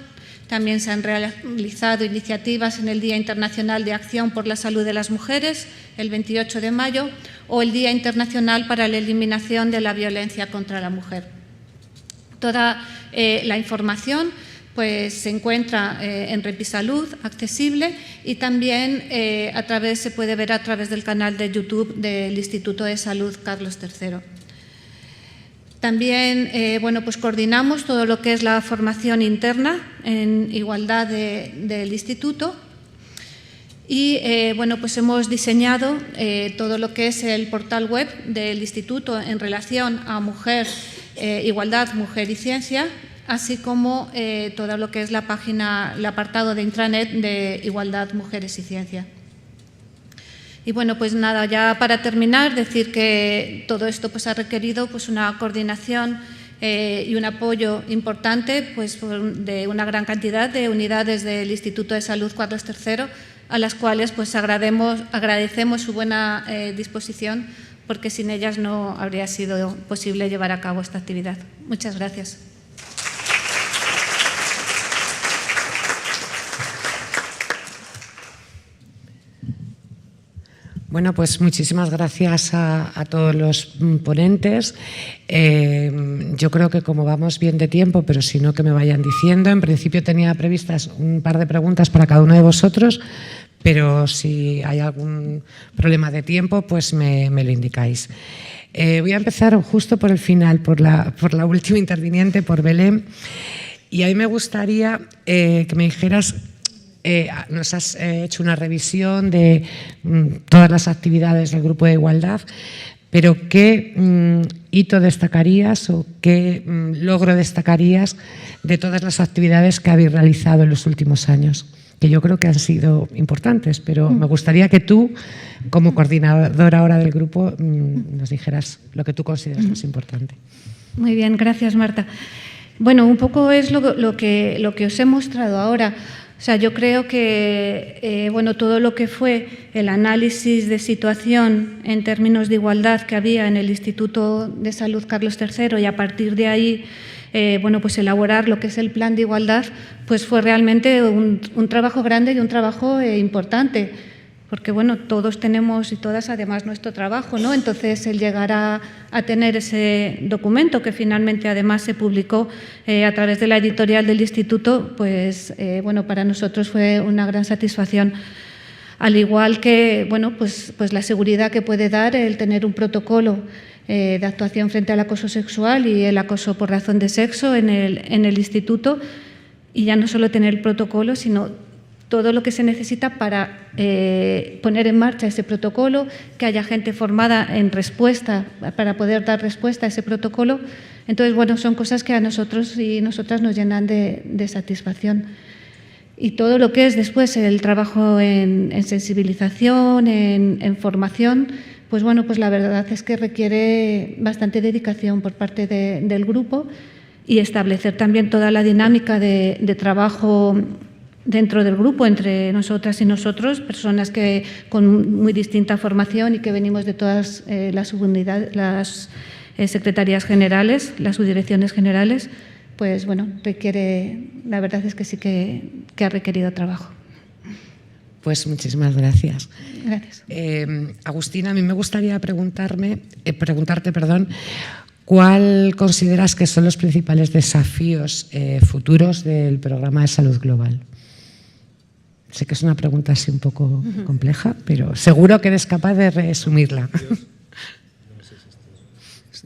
También se han realizado iniciativas en el Día Internacional de Acción por la Salud de las Mujeres, el 28 de mayo, o el Día Internacional para la Eliminación de la Violencia contra la Mujer. Toda la información pues, se encuentra en Repisalud, accesible, y también se puede ver a través del canal de YouTube del Instituto de Salud Carlos III. También pues coordinamos todo lo que es la formación interna en igualdad del Instituto y pues hemos diseñado todo lo que es el portal web del Instituto en relación a mujer, igualdad, mujer y ciencia, así como todo lo que es la página, el apartado de intranet de igualdad, mujeres y ciencia. Y bueno, pues nada, ya para terminar, decir que todo esto pues, ha requerido pues, una coordinación y un apoyo importante pues, de una gran cantidad de unidades del Instituto de Salud Carlos III, a las cuales pues, agradecemos su buena disposición, porque sin ellas no habría sido posible llevar a cabo esta actividad. Muchas gracias. Bueno, pues muchísimas gracias a todos los ponentes. Yo creo que como vamos bien de tiempo, pero si no que me vayan diciendo. En principio tenía previstas un par de preguntas para cada uno de vosotros, pero si hay algún problema de tiempo, pues me lo indicáis. Voy a empezar justo por el final, por la última interviniente, por Belén. Y a mí me gustaría que me dijeras... nos has hecho una revisión de todas las actividades del Grupo de Igualdad, pero ¿qué hito destacarías o qué logro destacarías de todas las actividades que habéis realizado en los últimos años? Que yo creo que han sido importantes, pero me gustaría que tú, como coordinadora ahora del grupo, nos dijeras lo que tú consideras más importante. Muy bien, gracias, Marta. Bueno, un poco es lo que os he mostrado ahora. O sea, yo creo que todo lo que fue el análisis de situación en términos de igualdad que había en el Instituto de Salud Carlos III y a partir de ahí pues elaborar lo que es el plan de igualdad, pues fue realmente un trabajo grande y un trabajo importante. Porque todos tenemos y todas además nuestro trabajo, ¿no? Entonces el llegar a tener ese documento que finalmente además se publicó a través de la editorial del Instituto, pues para nosotros fue una gran satisfacción. Al igual que pues la seguridad que puede dar el tener un protocolo de actuación frente al acoso sexual y el acoso por razón de sexo en el Instituto, y ya no solo tener el protocolo, sino todo lo que se necesita para poner en marcha ese protocolo, que haya gente formada en respuesta, para poder dar respuesta a ese protocolo. Entonces, son cosas que a nosotros y nosotras nos llenan de satisfacción. Y todo lo que es después el trabajo en sensibilización, en formación, pues la verdad es que requiere bastante dedicación por parte del grupo y establecer también toda la dinámica de trabajo dentro del grupo, entre nosotras y nosotros, personas que con muy distinta formación y que venimos de todas las subunidades, las secretarías generales, las subdirecciones generales, pues requiere, la verdad es que sí que ha requerido trabajo. Pues muchísimas gracias. Gracias. Agustina, a mí me gustaría preguntarte, ¿cuál consideras que son los principales desafíos futuros del programa de salud global? Sé que es una pregunta así un poco compleja, pero seguro que eres capaz de resumirla.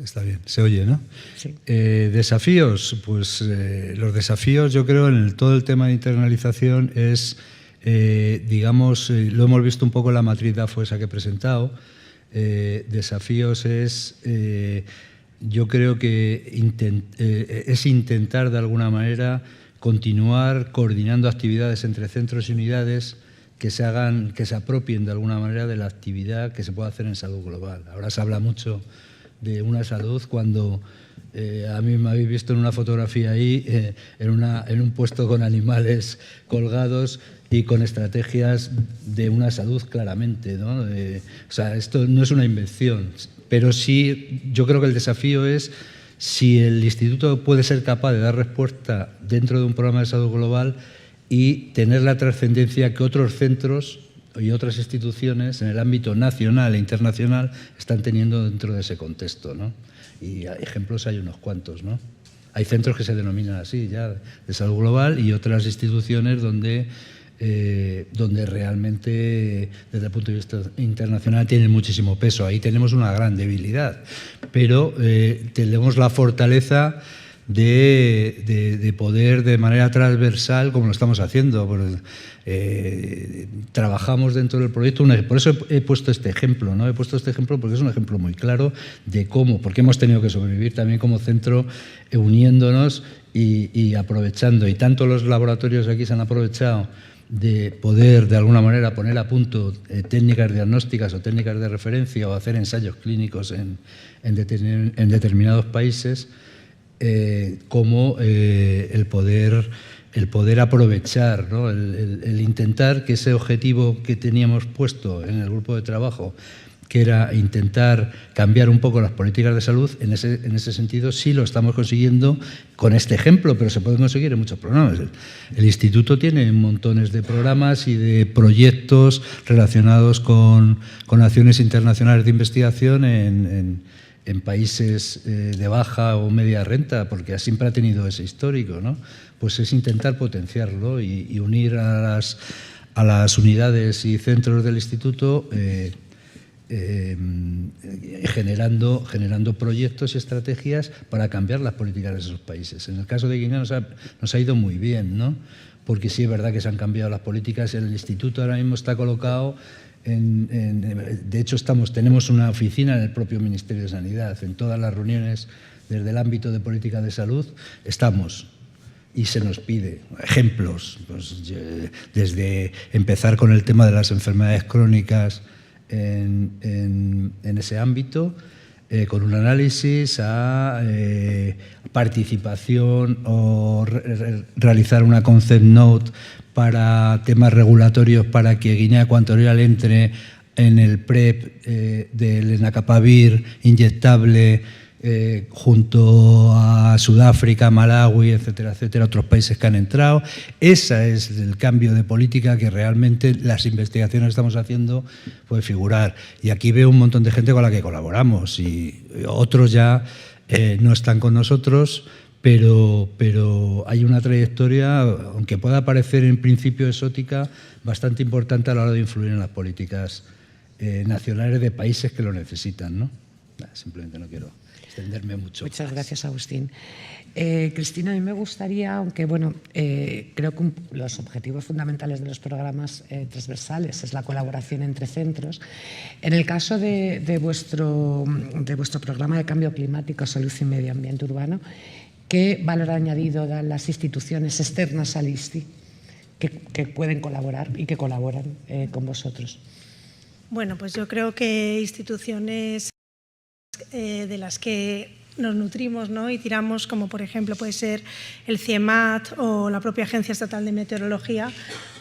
Está bien, se oye, ¿no? Sí. Desafíos, pues los desafíos yo creo en todo el tema de internalización es, lo hemos visto un poco en la matriz DAFO esa que he presentado. Desafíos es, yo creo que es intentar de alguna manera continuar coordinando actividades entre centros y unidades que se apropien de alguna manera de la actividad que se puede hacer en salud global. Ahora se habla mucho de una salud cuando A mí me habéis visto en una fotografía ahí, en un puesto con animales colgados y con estrategias de una salud claramente, ¿no? O sea, esto no es una invención, pero sí, yo creo que el desafío es si el instituto puede ser capaz de dar respuesta dentro de un programa de salud global y tener la trascendencia que otros centros y otras instituciones en el ámbito nacional e internacional están teniendo dentro de ese contexto, ¿no? Y ejemplos hay unos cuantos, ¿no? Hay centros que se denominan así ya, de salud global, y otras instituciones donde realmente desde el punto de vista internacional tienen muchísimo peso. Ahí tenemos una gran debilidad, pero tenemos la fortaleza de poder de manera transversal, como lo estamos haciendo. Trabajamos dentro del proyecto, por eso he puesto este ejemplo, ¿no? He puesto este ejemplo porque es un ejemplo muy claro de cómo, porque hemos tenido que sobrevivir también como centro, uniéndonos y aprovechando, y tanto los laboratorios aquí se han aprovechado de poder de alguna manera poner a punto técnicas diagnósticas o técnicas de referencia o hacer ensayos clínicos en determinados países, como el poder aprovechar, ¿no? el intentar que ese objetivo que teníamos puesto en el grupo de trabajo, que era intentar cambiar un poco las políticas de salud, en ese sentido sí lo estamos consiguiendo con este ejemplo, pero se puede conseguir en muchos programas. El instituto tiene montones de programas y de proyectos relacionados con acciones internacionales de investigación en países de baja o media renta, porque siempre ha tenido ese histórico, ¿no? Pues es intentar potenciarlo y unir a las unidades y centros del instituto, generando proyectos y estrategias para cambiar las políticas de esos países. En el caso de Guinea nos ha ido muy bien, ¿no? Porque sí es verdad que se han cambiado las políticas. El instituto ahora mismo está colocado de hecho tenemos una oficina en el propio Ministerio de Sanidad. En todas las reuniones desde el ámbito de política de salud estamos, y se nos pide ejemplos, pues, desde empezar con el tema de las enfermedades crónicas en ese ámbito, con un análisis, a participación o realizar una concept note para temas regulatorios para que Guinea Ecuatorial entre en el PrEP del lenacapavir inyectable, junto a Sudáfrica, Malawi, etcétera, etcétera, otros países que han entrado. Ese es el cambio de política que realmente las investigaciones que estamos haciendo puede figurar. Y aquí veo un montón de gente con la que colaboramos, y otros ya no están con nosotros, pero hay una trayectoria, aunque pueda parecer en principio exótica, bastante importante a la hora de influir en las políticas nacionales de países que lo necesitan, ¿no? Simplemente no quiero extenderme mucho. Muchas gracias, Agustín. Cristina, a mí me gustaría, aunque bueno, creo que los objetivos fundamentales de los programas transversales es la colaboración entre centros. En el caso de vuestro programa de cambio climático, salud y medio ambiente urbano, ¿qué valor añadido dan las instituciones externas al ISTI que pueden colaborar y que colaboran con vosotros? Bueno, pues yo creo que instituciones de las que nos nutrimos, ¿no? Y tiramos, como por ejemplo puede ser el CIEMAT o la propia Agencia Estatal de Meteorología,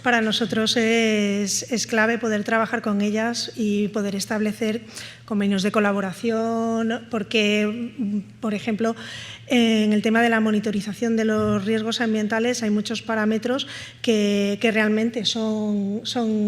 para nosotros es clave poder trabajar con ellas y poder establecer convenios de colaboración, porque, por ejemplo, en el tema de la monitorización de los riesgos ambientales hay muchos parámetros que realmente son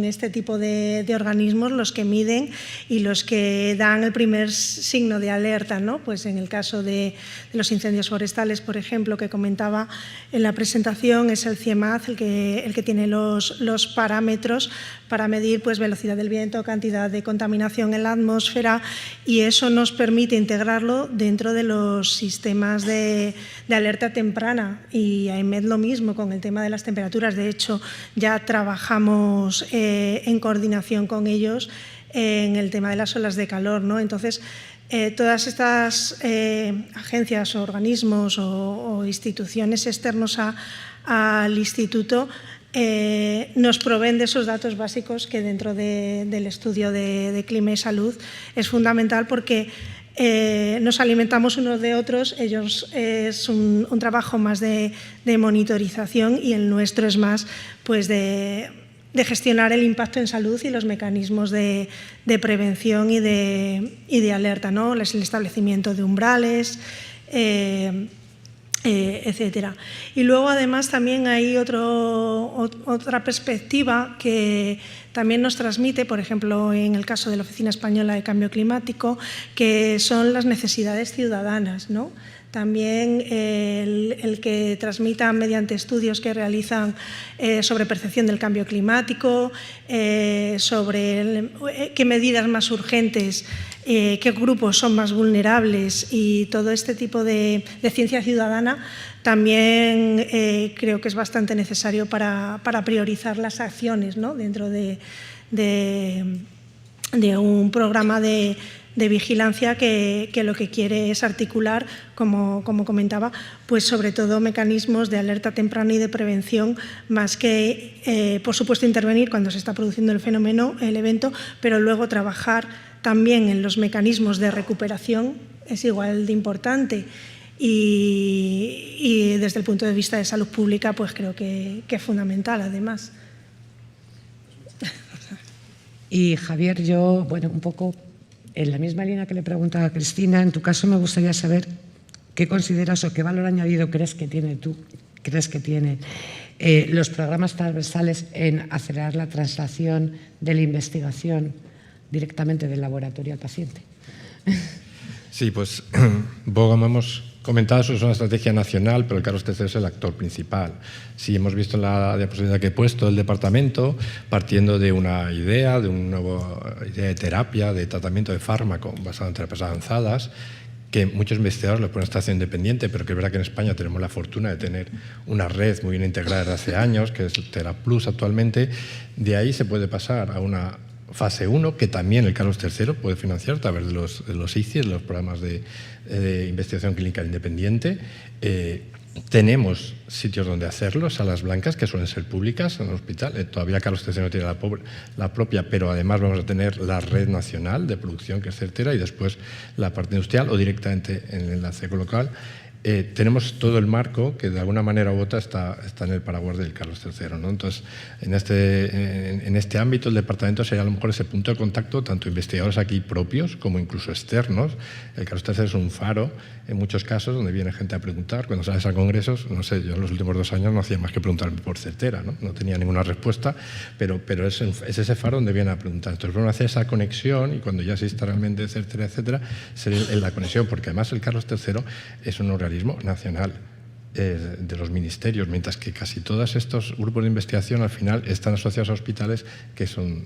este tipo de organismos los que miden y los que dan el primer signo de alerta, ¿no? Pues en el caso de los incendios forestales, por ejemplo, que comentaba en la presentación, es el CIEMAT el que tiene los parámetros para medir, pues, velocidad del viento, cantidad de contaminación en la atmósfera, y eso nos permite integrarlo dentro de los sistemas de alerta temprana. Y a EMED lo mismo con el tema de las temperaturas. De hecho, ya trabajamos en coordinación con ellos en el tema de las olas de calor, ¿no? Entonces, todas estas agencias o organismos o instituciones externos al instituto nos proveen de esos datos básicos que dentro del estudio de clima y salud es fundamental, porque nos alimentamos unos de otros. Ellos es un trabajo más de monitorización y el nuestro es más pues de gestionar el impacto en salud y los mecanismos de prevención y de alerta, ¿no? El establecimiento de umbrales, etcétera. Y luego, además, también hay otra perspectiva que también nos transmite, por ejemplo, en el caso de la Oficina Española de Cambio Climático, que son las necesidades ciudadanas, ¿no? También el que transmitan mediante estudios que realizan sobre percepción del cambio climático, sobre qué medidas más urgentes, qué grupos son más vulnerables y todo este tipo de ciencia ciudadana, también creo que es bastante necesario para priorizar las acciones, ¿no? Dentro de un programa de vigilancia que lo que quiere es articular, como comentaba, pues sobre todo mecanismos de alerta temprana y de prevención, más que, por supuesto, intervenir cuando se está produciendo el fenómeno, el evento, pero luego trabajar también en los mecanismos de recuperación es igual de importante. Y desde el punto de vista de salud pública, pues creo que es fundamental, además. Y Javier, yo, bueno, un poco en la misma línea que le preguntaba a Cristina, en tu caso me gustaría saber qué consideras o qué valor añadido crees que tienen los programas transversales en acelerar la traslación de la investigación directamente del laboratorio al paciente. Sí, pues como hemos comentado, eso es una estrategia nacional, pero el Carlos III es el actor principal. Sí, hemos visto en la diapositiva que he puesto el departamento partiendo de una idea, de una nueva idea de terapia, de tratamiento de fármaco basado en terapias avanzadas, que muchos investigadores lo ponen en estación independiente, pero que es verdad que en España tenemos la fortuna de tener una red muy bien integrada desde hace años, que es TeraPlus actualmente. De ahí se puede pasar a una fase 1, que también el Carlos III puede financiar a través de los ICIs, los programas de investigación clínica independiente. Tenemos sitios donde hacerlo, salas blancas que suelen ser públicas en el hospital. Todavía Carlos III no tiene la propia, pero además vamos a tener la red nacional de producción, que es certera, y después la parte industrial o directamente en el enlace local. Tenemos todo el marco que de alguna manera u otra está en el paraguas del Carlos III, ¿no? Entonces, en este ámbito el departamento sería a lo mejor ese punto de contacto, tanto investigadores aquí propios como incluso externos. El Carlos III es un faro en muchos casos donde viene gente a preguntar. Cuando sales a congresos, no sé, yo en los últimos 2 años no hacía más que preguntarme por Certera, ¿no? No tenía ninguna respuesta, pero es ese faro donde viene a preguntar. Entonces, vamos a hacer esa conexión y cuando ya exista realmente Certera, etcétera, ser la conexión, porque además el Carlos III es un organismo nacional de los ministerios, mientras que casi todos estos grupos de investigación al final están asociados a hospitales que son,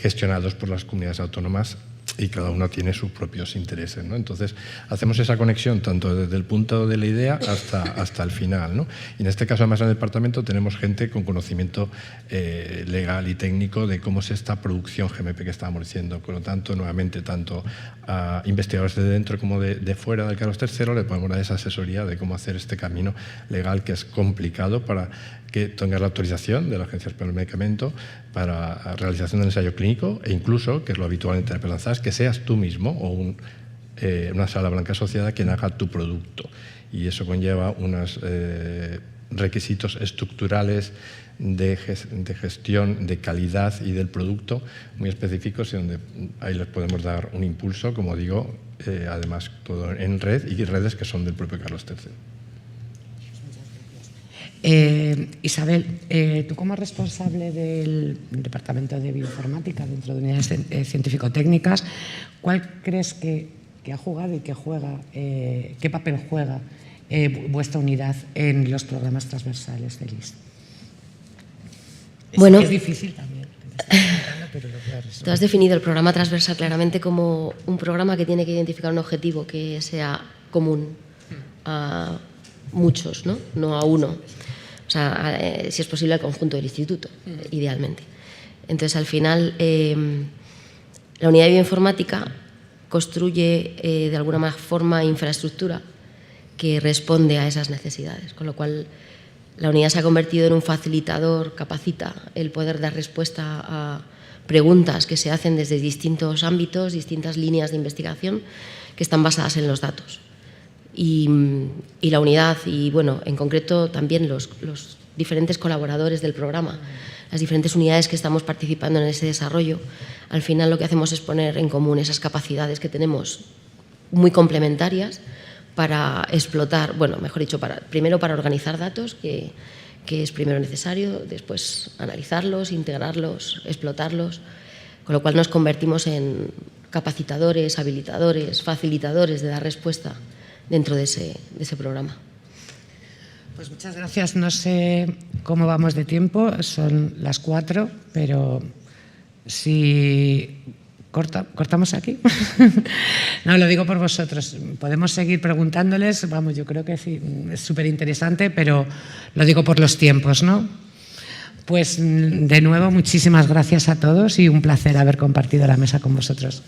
gestionados por las comunidades autónomas y cada uno tiene sus propios intereses, ¿no? Entonces, hacemos esa conexión tanto desde el punto de la idea hasta el final, ¿no? Y en este caso, además, en el departamento tenemos gente con conocimiento legal y técnico de cómo es esta producción GMP que estábamos diciendo. Por lo tanto, nuevamente, tanto a investigadores de dentro como de fuera del Carlos III le podemos dar esa asesoría de cómo hacer este camino legal que es complicado para que tengas la autorización de la Agencia Española del Medicamento para la realización del ensayo clínico e incluso, que es lo habitual en terapias avanzadas, que seas tú mismo o una sala blanca asociada quien haga tu producto. Y eso conlleva unos requisitos estructurales de gestión de calidad y del producto muy específicos y donde ahí les podemos dar un impulso, como digo, además todo en red y redes que son del propio Carlos III. Isabel, tú como responsable del Departamento de Bioinformática dentro de unidades científico-técnicas, ¿cuál crees que ha jugado y que juega, qué papel juega vuestra unidad en los programas transversales del IS? Bueno, es difícil también. Pero lo voy a resolver. Tú has definido el programa transversal claramente como un programa que tiene que identificar un objetivo que sea común a muchos, no a uno. O sea, si es posible al conjunto del instituto, idealmente. Entonces, al final, la unidad de bioinformática construye de alguna forma infraestructura que responde a esas necesidades, con lo cual La unidad se ha convertido en un facilitador, capacita el poder dar respuesta a preguntas que se hacen desde distintos ámbitos, distintas líneas de investigación que están basadas en los datos. Y la unidad, y bueno, en concreto también los diferentes colaboradores del programa, las diferentes unidades que estamos participando en ese desarrollo, al final lo que hacemos es poner en común esas capacidades que tenemos muy complementarias para explotar, bueno, mejor dicho, primero para organizar datos, que es primero necesario, después analizarlos, integrarlos, explotarlos, con lo cual nos convertimos en capacitadores, habilitadores, facilitadores de dar respuesta dentro de ese programa. Pues muchas gracias. No sé cómo vamos de tiempo, son las 4, pero si cortamos aquí. No, lo digo por vosotros. Podemos seguir preguntándoles, vamos, yo creo que sí, es súper interesante, pero lo digo por los tiempos, ¿no? Pues de nuevo, muchísimas gracias a todos y un placer haber compartido la mesa con vosotros.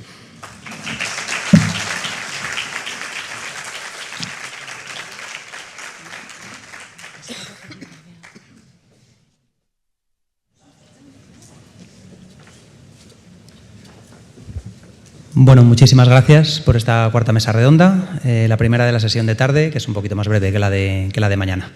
Bueno, muchísimas gracias por esta cuarta mesa redonda, la primera de la sesión de tarde, que es un poquito más breve que la de mañana.